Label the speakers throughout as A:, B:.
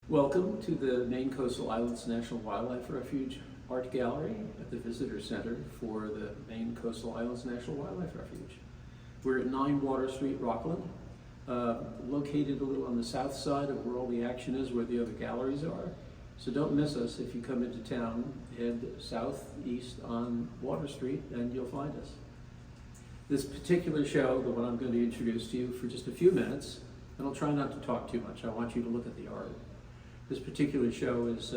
A: Welcome to the Maine Coastal Islands National Wildlife Refuge Art Gallery at the Visitor Center for the Maine Coastal Islands National Wildlife Refuge. We're at 9 Water Street, Rockland, located a little on the south side of where all the action is, where the other galleries are. So don't miss us if you come into town. Head southeast on Water Street and you'll find us. This particular show, the one I'm going to introduce to you for just a few minutes, and I'll try not to talk too much. I want you to look at the art. This particular show is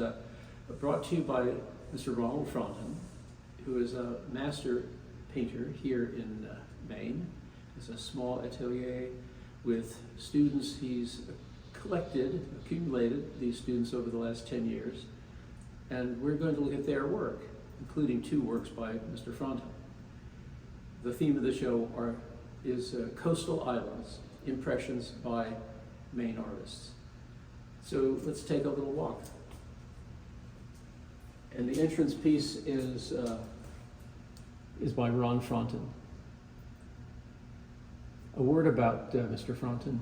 A: brought to you by Mr. Ronald Frontin, who is a master painter here in Maine. It's a small atelier with students. He's accumulated these students over the last 10 years. And we're going to look at their work, including 2 works by Mr. Frontin. The theme of the show is Coastal Islands, Impressions by Maine Artists. So let's take a little walk. And the entrance piece is by Ron Frontin. A word about Mr. Frontin.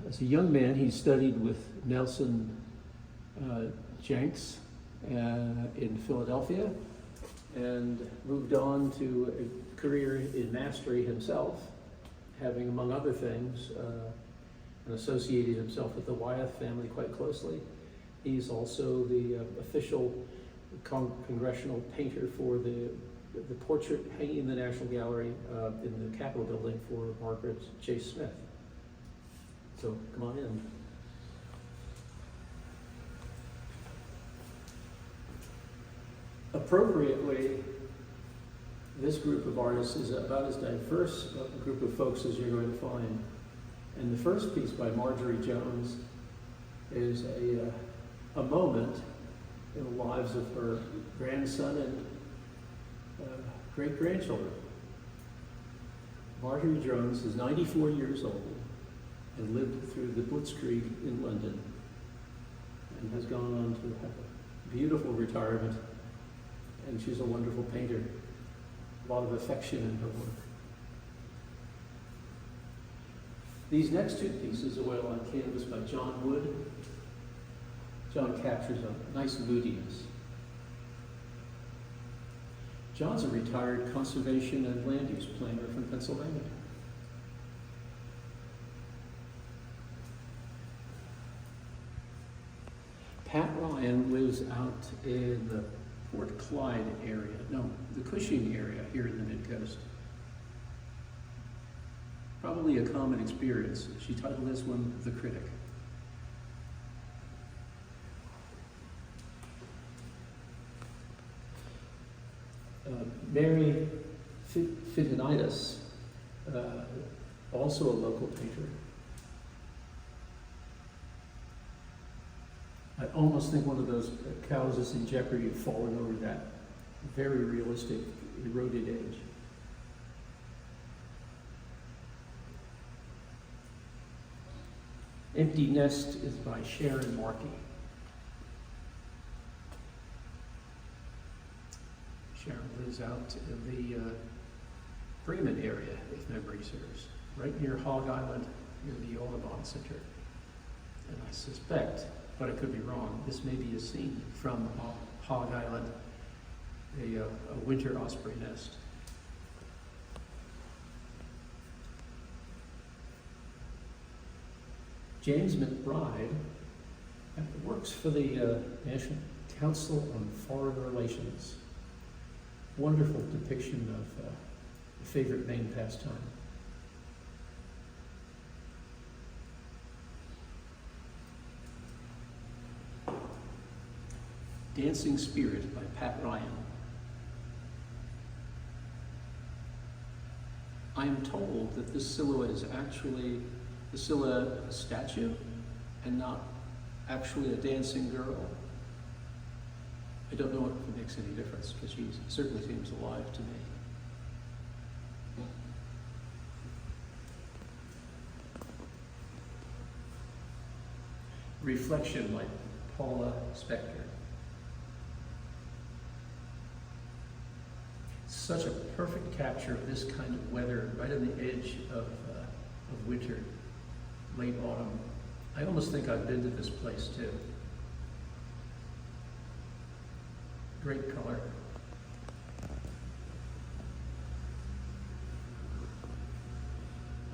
A: As a young man, he studied with Nelson Jenks in Philadelphia and moved on to a career in mastery himself, having, among other things, and associated himself with the Wyeth family quite closely. He's also the official congressional painter for the portrait hanging in the National Gallery in the Capitol building for Margaret Chase Smith. So come on in. Appropriately, this group of artists is about as diverse a group of folks as you're going to find. And the first piece by Marjorie Jones is a moment in the lives of her grandson and great-grandchildren. Marjorie Jones is 94 years old and lived through the Blitzkrieg in London and has gone on to have a beautiful retirement, and she's a wonderful painter. A lot of affection in her work. These next 2 pieces are oil on canvas by John Wood. John captures a nice moodiness. John's a retired conservation and land use planner from Pennsylvania. Pat Ryan lives out in the Port Clyde area, no, the Cushing area here in the Mid-Coast. Probably a common experience. She titled this one, The Critic. Mary Fitinitis, also a local painter. I almost think one of those cows is in jeopardy of falling over that very realistic eroded edge. Empty Nest is by Sharon Markey. Sharon lives out in the Bremen area, if memory serves, right near Hog Island, near the Audubon Center. And I suspect, but I could be wrong, this may be a scene from Hog Island, a winter osprey nest. James McBride works for the National Council on Foreign Relations. Wonderful depiction of a favorite Maine pastime. Dancing Spirit by Pat Ryan. I am told that this silhouette is actually the silhouette of a statue and not actually a dancing girl. I don't know if it makes any difference because she certainly seems alive to me. Reflection by Paula Spector. Such a perfect capture of this kind of weather right on the edge of winter, late autumn, I almost think I've been to this place too. Great color.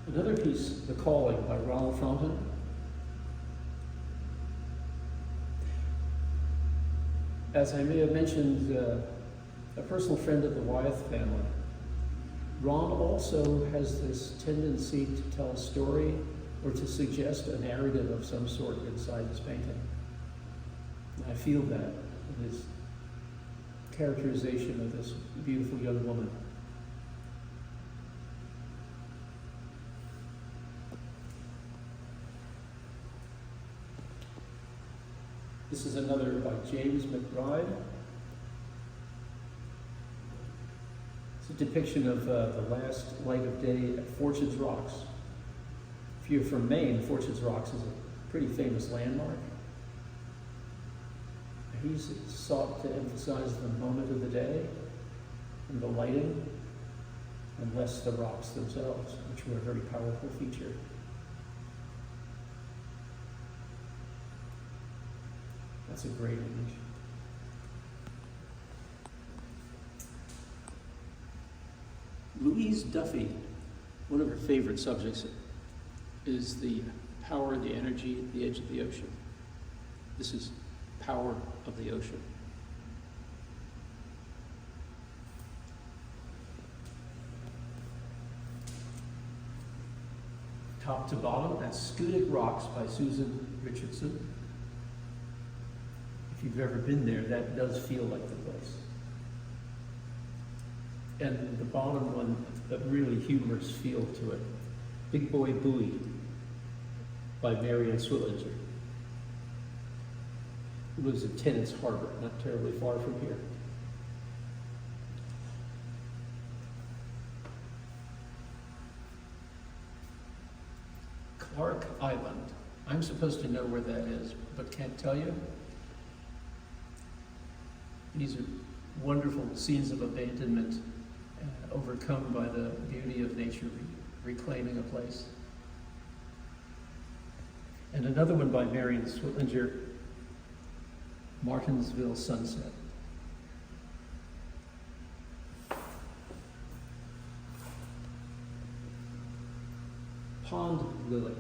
A: Another piece, The Calling by Ronald Frontin. As I may have mentioned, a personal friend of the Wyeth family, Ron also has this tendency to tell a story or to suggest a narrative of some sort inside his painting. And I feel that in his characterization of this beautiful young woman. This is another by James McBride. It's a depiction of the last light of day at Fortune's Rocks. If you're from Maine, Fortune's Rocks is a pretty famous landmark. He's sought to emphasize the moment of the day and the lighting, and less the rocks themselves, which were a very powerful feature. That's a great image. Louise Duffy, one of her favorite subjects is the power, the energy at the edge of the ocean. This is Power of the Ocean. Top to bottom, that's Schoodic Rocks by Susan Richardson. If you've ever been there, that does feel like the place. And the bottom one, a really humorous feel to it. Big Boy Buoy by Marian Swillinger. Who lives in Tennant's Harbor, not terribly far from here. Clark Island. I'm supposed to know where that is, but can't tell you. These are wonderful scenes of abandonment, overcome by the beauty of nature reclaiming a place. And another one by Marian Swillinger, Martinsville Sunset. Pond Lily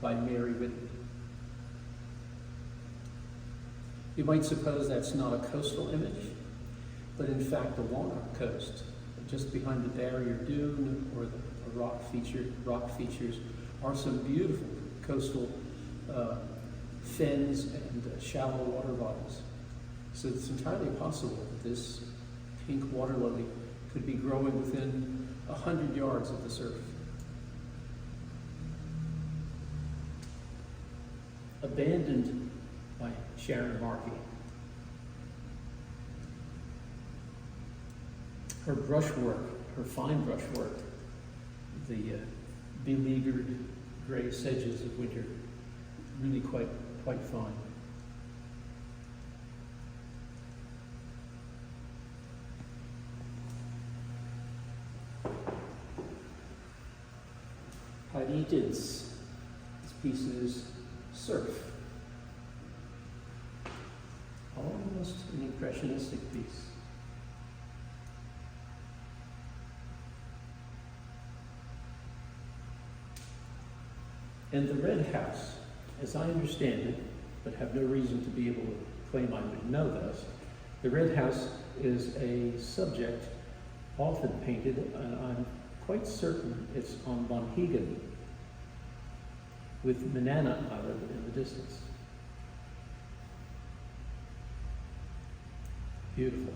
A: by Mary Whitney. You might suppose that's not a coastal image, but in fact the Walnut Coast, just behind the barrier dune or the rock features, are some beautiful coastal fens and shallow water bodies. So it's entirely possible that this pink water lily could be growing within 100 yards of the surf. Abandoned by Sharon Markey. Her brushwork, her fine brushwork, the beleaguered gray sedges of winter, really quite fine. Heidi Dins. This piece is Surf. Almost an impressionistic piece. And the Red House, as I understand it, but have no reason to be able to claim I would know this, the Red House is a subject often painted, and I'm quite certain it's on Monhegan, with Manana Island in the distance. Beautiful.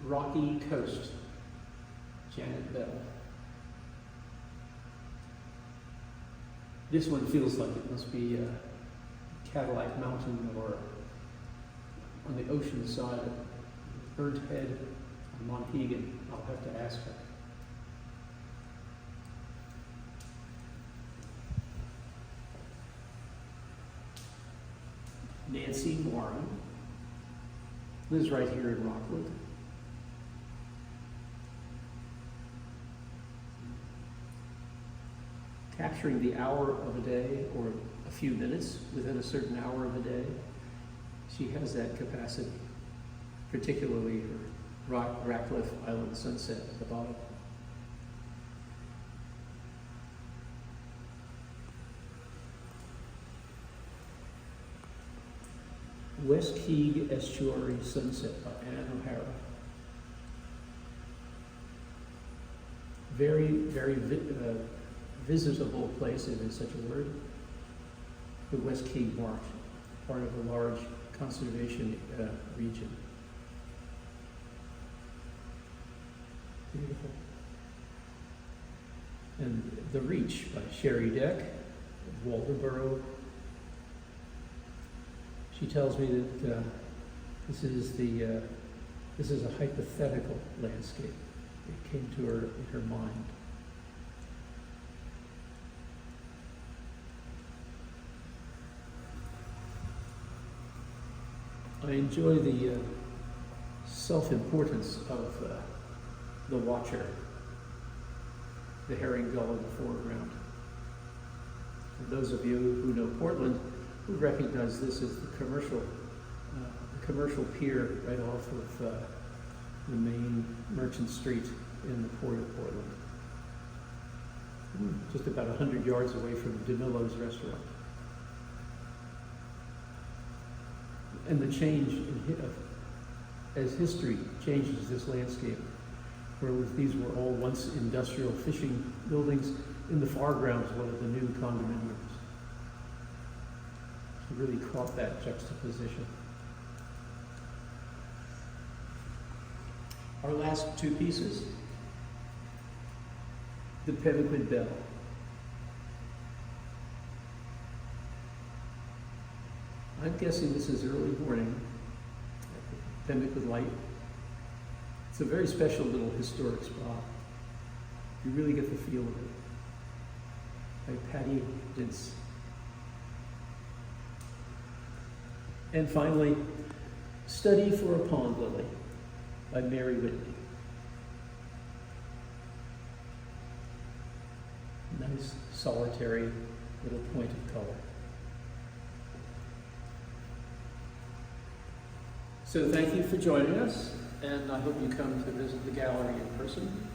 A: Rocky Coast, Janet Bell. This one feels like it must be Cadillac Mountain or on the ocean side of Burnt Head on Monhegan. I'll have to ask her. Nancy Warren lives right here in Rockwood. capturing the hour of a day or a few minutes within a certain hour of a day. She has that capacity, particularly her Ratcliffe Island sunset at the bottom. West Key Estuary Sunset by Anne O'Hara. Very, very visitable place, if it's such a word. The West Key Marsh, part of a large conservation region. Beautiful. And The Reach by Sherry Deck, Waldoboro. She tells me that this is a hypothetical landscape. It came to her in her mind. I enjoy the self-importance of the watcher, the herring gull in the foreground. For those of you who know Portland, who recognize this as the commercial pier right off of the main Merchant Street in the Port of Portland. Just about 100 yards away from DeMichele's restaurant. And the change as history changes this landscape, where these were all once industrial fishing buildings, in the foreground is one of the new condominiums. She really caught that juxtaposition. Our last two pieces, the Pemmican Bell. I'm guessing this is early morning at the Pemmican Light. It's a very special little historic spot. You really get the feel of it. By Patty Dintz. And finally, Study for a Pond Lily by Mary Whitney. Nice, solitary little point of color. So thank you for joining us, and I hope you come to visit the gallery in person.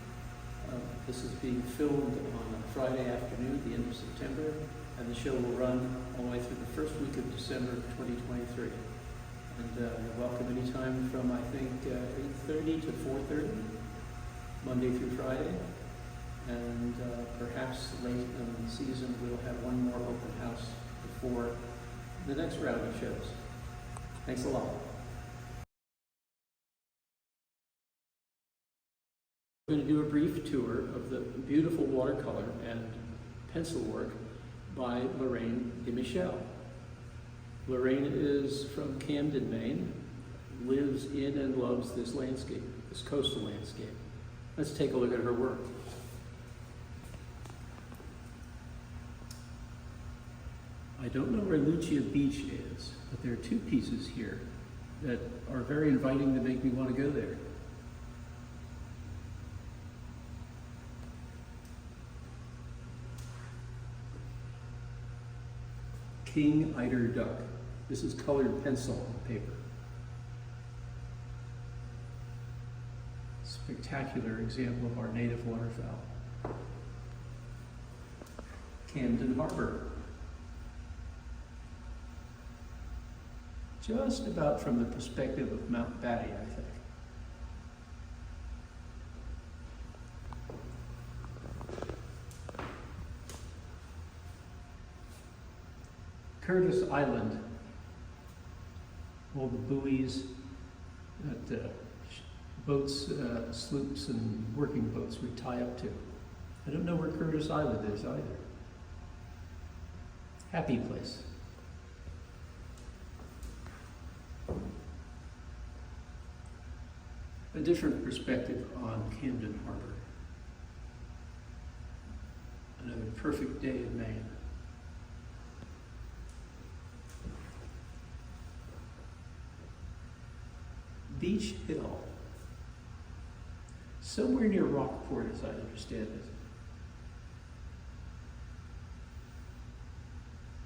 A: This is being filmed on a Friday afternoon, the end of September, and the show will run all the way through the first week of December 2023. And you're welcome anytime from, I think, 8:30 to 4:30, Monday through Friday. And perhaps late in the season, we'll have one more open house before the next round of shows. Thanks a lot. We're going to do a brief tour of the beautiful watercolor and pencil work by Lorraine DeMichelle. Lorraine is from Camden, Maine, lives in and loves this landscape, this coastal landscape. Let's take a look at her work. I don't know where Lucia Beach is, but there are two pieces here that are very inviting to make me want to go there. King Eider Duck. This is colored pencil on paper. Spectacular example of our native waterfowl. Camden Harbor. Just about from the perspective of Mount Batty, I think. Curtis Island, all the buoys that boats, sloops, and working boats would tie up to. I don't know where Curtis Island is either. Happy place. A different perspective on Camden Harbor. Another perfect day in Maine. Beach Hill, somewhere near Rockport, as I understand it.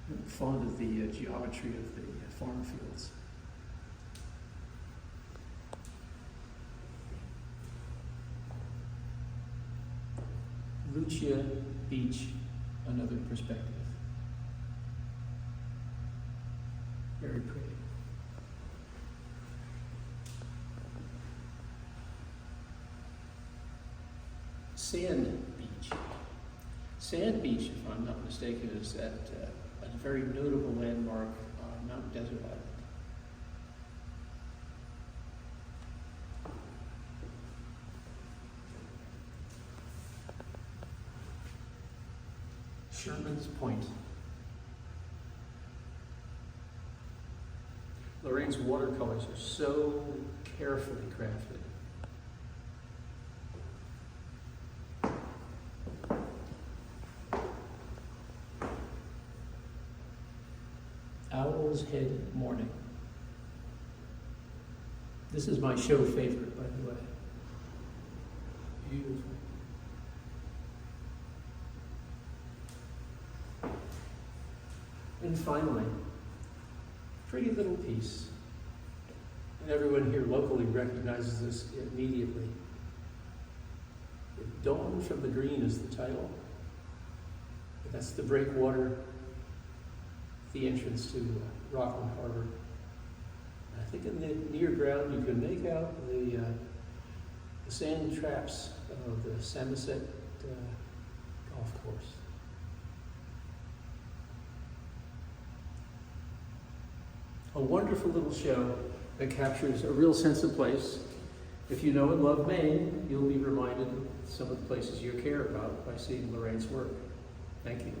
A: I'm fond of the geometry of the farm fields. Lucia Beach, another perspective. Very pretty. Sand Beach. Sand Beach, if I'm not mistaken, is at a very notable landmark on Mount Desert Island. Sherman's Point. Lorraine's watercolors are so carefully crafted. Owl's Head Morning. This is my show favorite, by the way. Beautiful. And finally, pretty little piece. And everyone here locally recognizes this immediately. Dawn from the Green is the title. But that's the breakwater, the entrance to Rockland Harbor. And I think in the near ground you can make out the sand traps of the Samoset golf course. A wonderful little show that captures a real sense of place. If you know and love Maine, you'll be reminded of some of the places you care about by seeing Lorraine's work. Thank you.